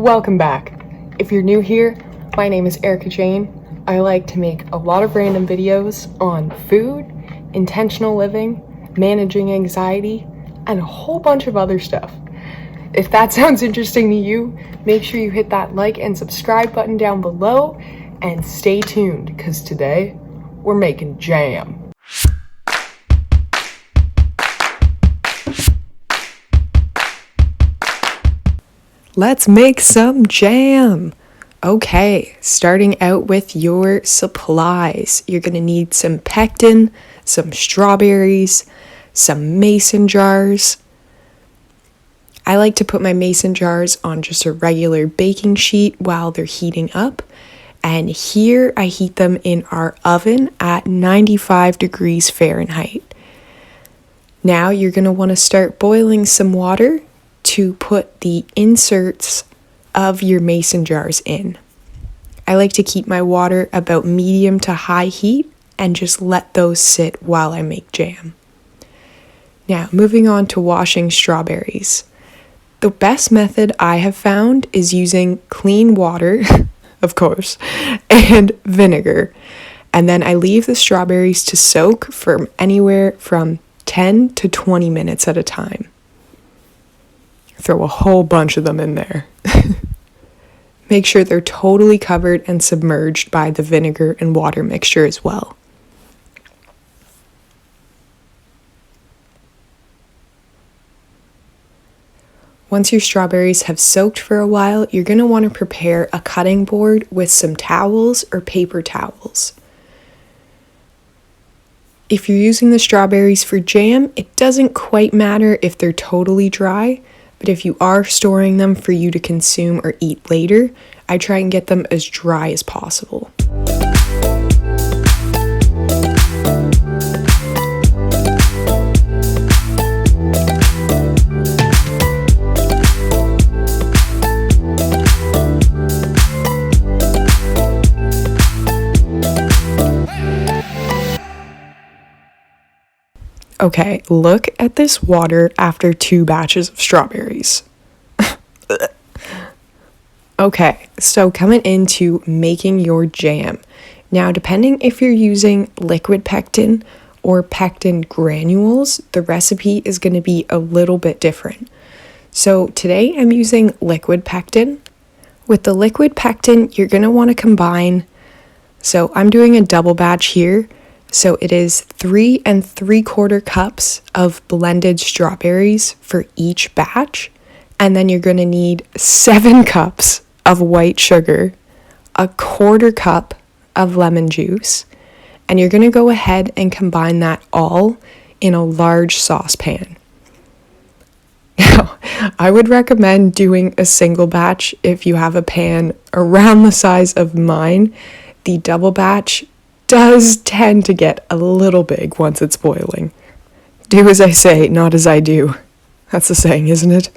Welcome back. If you're new here, my name is Erika Jane. I like to make a lot of random videos on food, intentional living, managing anxiety, and a whole bunch of other stuff. If that sounds interesting to you, make sure you hit that like and subscribe button down below and stay tuned because today we're making jam. Let's make some jam. Okay, starting out with your supplies. You're gonna need some pectin, some strawberries, some mason jars. I like to put my mason jars on just a regular baking sheet while they're heating up. And here I heat them in our oven at 95 degrees Fahrenheit. Now you're gonna wanna start boiling some water to put the inserts of your mason jars in. I like to keep my water about medium to high heat and just let those sit while I make jam. Now, moving on to washing strawberries. The best method I have found is using clean water, of course, and vinegar. And then I leave the strawberries to soak for anywhere from 10 to 20 minutes at a time. Throw a whole bunch of them in there. Make sure they're totally covered and submerged by the vinegar and water mixture as well. Once your strawberries have soaked for a while, you're going to want to prepare a cutting board with some towels or paper towels. If you're using the strawberries for jam, it doesn't quite matter if they're totally dry. But if you are storing them for you to consume or eat later, I try and get them as dry as possible. Okay, look at this water after 2 batches of strawberries. Okay, so coming into making your jam. Now, depending if you're using liquid pectin or pectin granules, the recipe is going to be a little bit different. So today I'm using liquid pectin. With the liquid pectin, you're going to want to combine, so I'm doing a double batch here. So it is 3 3/4 cups of blended strawberries for each batch. And then you're going to need 7 cups of white sugar, a 1/4 cup of lemon juice, and you're going to go ahead and combine that all in a large saucepan. Now, I would recommend doing a single batch if you have a pan around the size of mine. The double batch does tend to get a little big once it's boiling. Do as I say, not as I do. That's the saying, isn't it?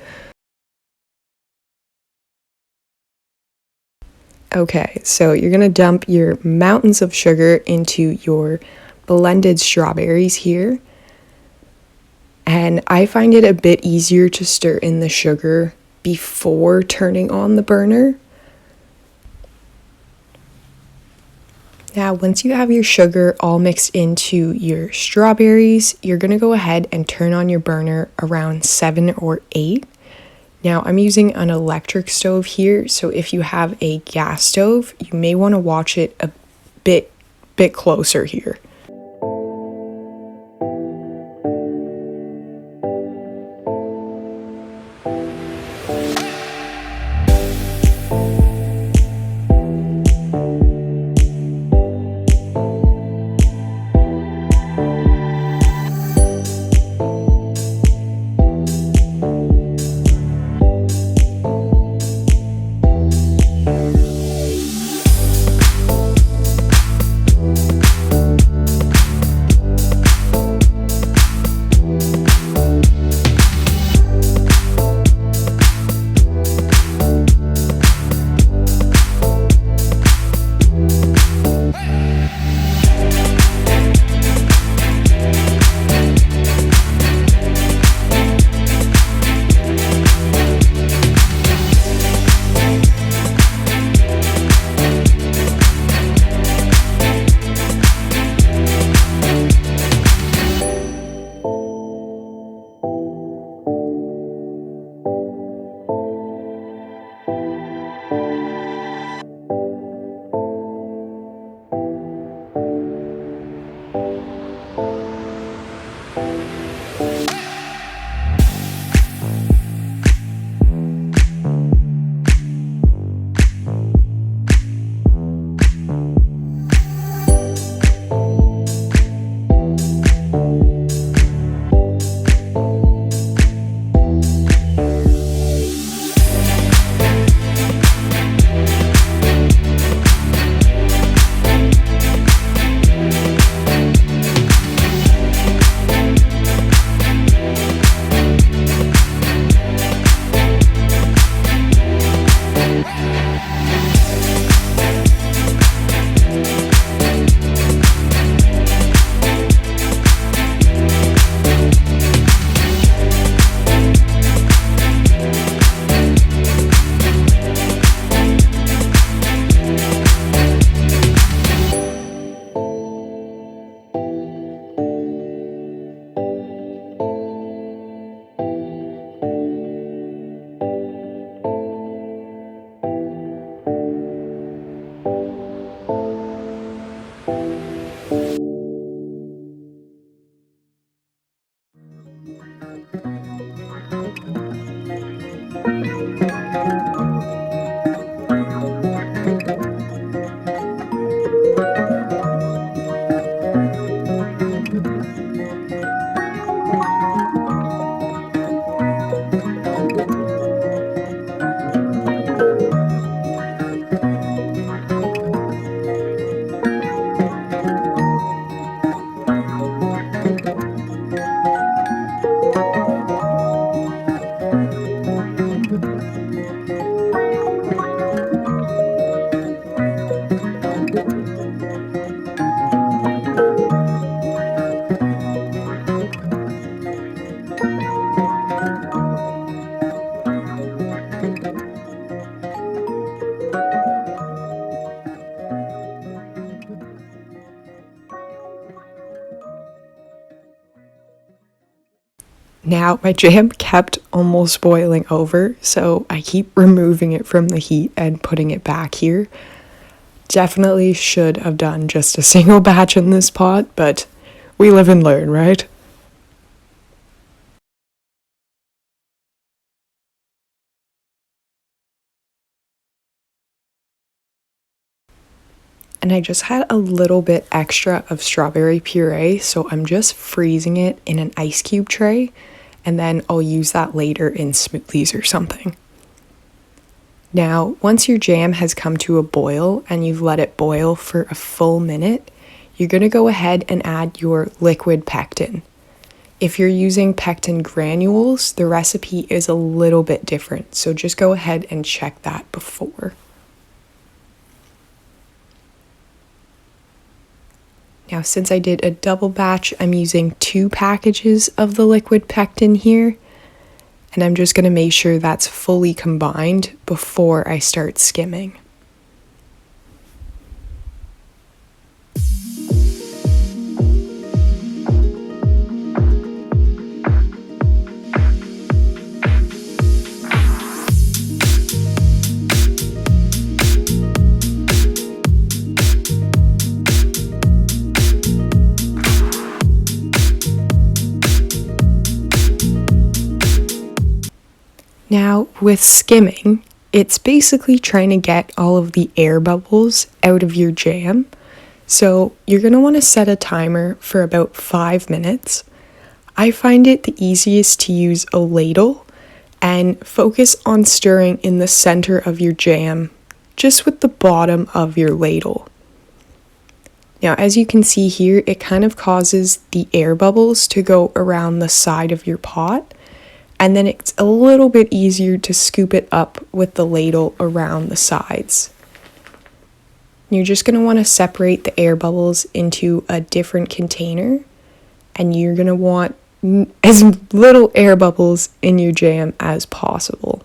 Okay, so you're gonna dump your mountains of sugar into your blended strawberries here. And I find it a bit easier to stir in the sugar before turning on the burner. Now, once you have your sugar all mixed into your strawberries, you're going to go ahead and turn on your burner around 7 or 8. Now, I'm using an electric stove here, so if you have a gas stove, you may want to watch it a bit closer here. Now my jam kept almost boiling over, so I keep removing it from the heat and putting it back here. Definitely should have done just a single batch in this pot, but we live and learn, right? And I just had a little bit extra of strawberry puree, so I'm just freezing it in an ice cube tray, and then I'll use that later in smoothies or something. Now, once your jam has come to a boil and you've let it boil for a full minute, you're going to go ahead and add your liquid pectin. If you're using pectin granules, the recipe is a little bit different, so just go ahead and check that before. Now, since I did a double batch, I'm using 2 packages of the liquid pectin here, and I'm just going to make sure that's fully combined before I start skimming. Now, with skimming, it's basically trying to get all of the air bubbles out of your jam. So you're going to want to set a timer for about 5 minutes. I find it the easiest to use a ladle and focus on stirring in the center of your jam, just with the bottom of your ladle. Now, as you can see here, it kind of causes the air bubbles to go around the side of your pot. And then it's a little bit easier to scoop it up with the ladle around the sides. You're just going to want to separate the air bubbles into a different container, and you're going to want as little air bubbles in your jam as possible.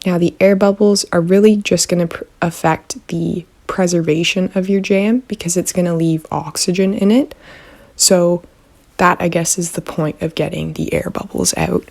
Now, the air bubbles are really just going to affect the preservation of your jam because it's going to leave oxygen in it. So that, I guess, is the point of getting the air bubbles out.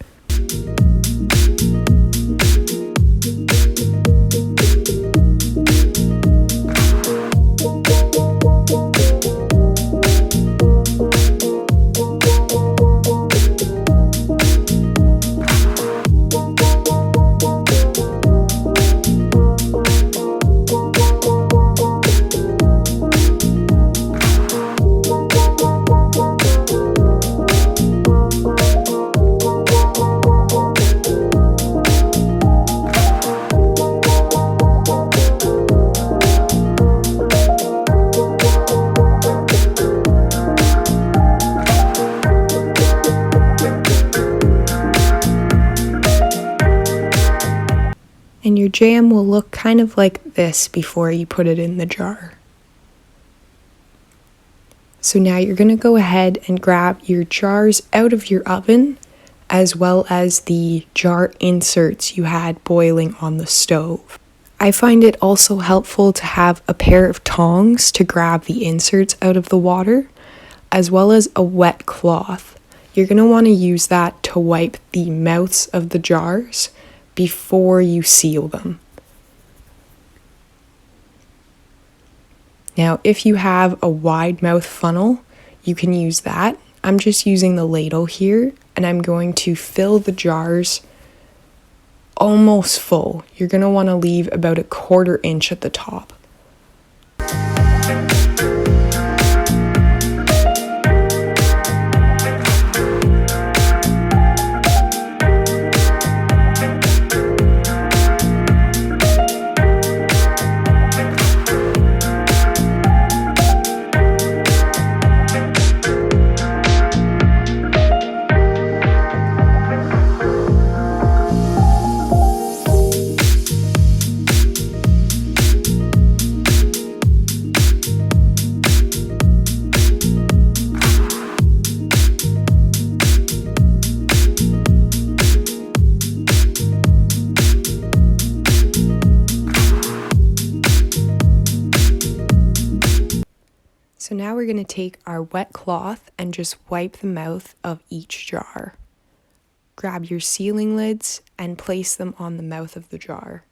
And your jam will look kind of like this before you put it in the jar. So now you're going to go ahead and grab your jars out of your oven, as well as the jar inserts you had boiling on the stove. I find it also helpful to have a pair of tongs to grab the inserts out of the water, as well as a wet cloth. You're going to want to use that to wipe the mouths of the jars before you seal them. Now, if you have a wide mouth funnel, you can use that. I'm just using the ladle here, and I'm going to fill the jars almost full. You're going to want to leave about 1/4 inch at the top. now we're going to take our wet cloth and just wipe the mouth of each jar. Grab your sealing lids and place them on the mouth of the jar.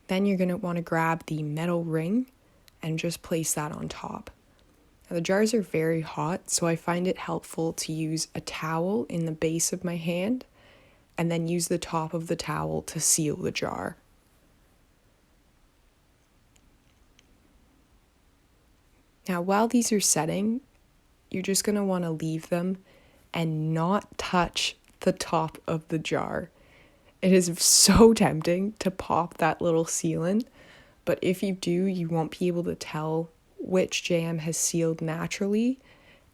Then you're going to want to grab the metal ring and just place that on top. Now, the jars are very hot, so I find it helpful to use a towel in the base of my hand and then use the top of the towel to seal the jar. Now, while these are setting, you're just going to want to leave them and not touch the top of the jar. It is so tempting to pop that little sealant, but if you do, you won't be able to tell which jam has sealed naturally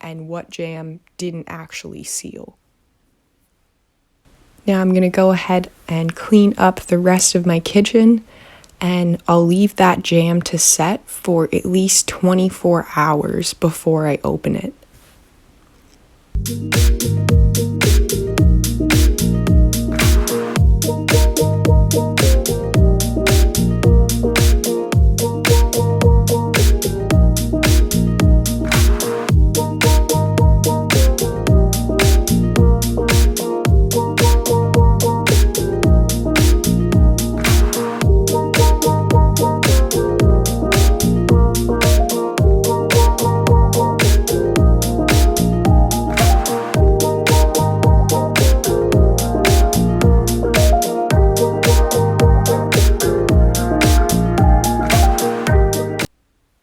and what jam didn't actually seal. Now I'm going to go ahead and clean up the rest of my kitchen, and I'll leave that jam to set for at least 24 hours before I open it.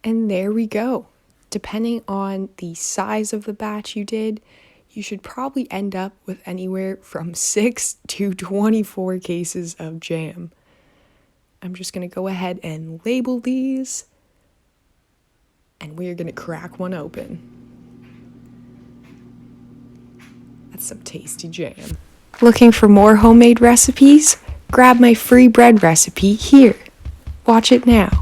And there we go. Depending on the size of the batch you did, you should probably end up with anywhere from 6 to 24 cases of jam. I'm just going to go ahead and label these, and we're going to crack one open. That's some tasty jam. Looking for more homemade recipes? Grab my free bread recipe here. Watch it now.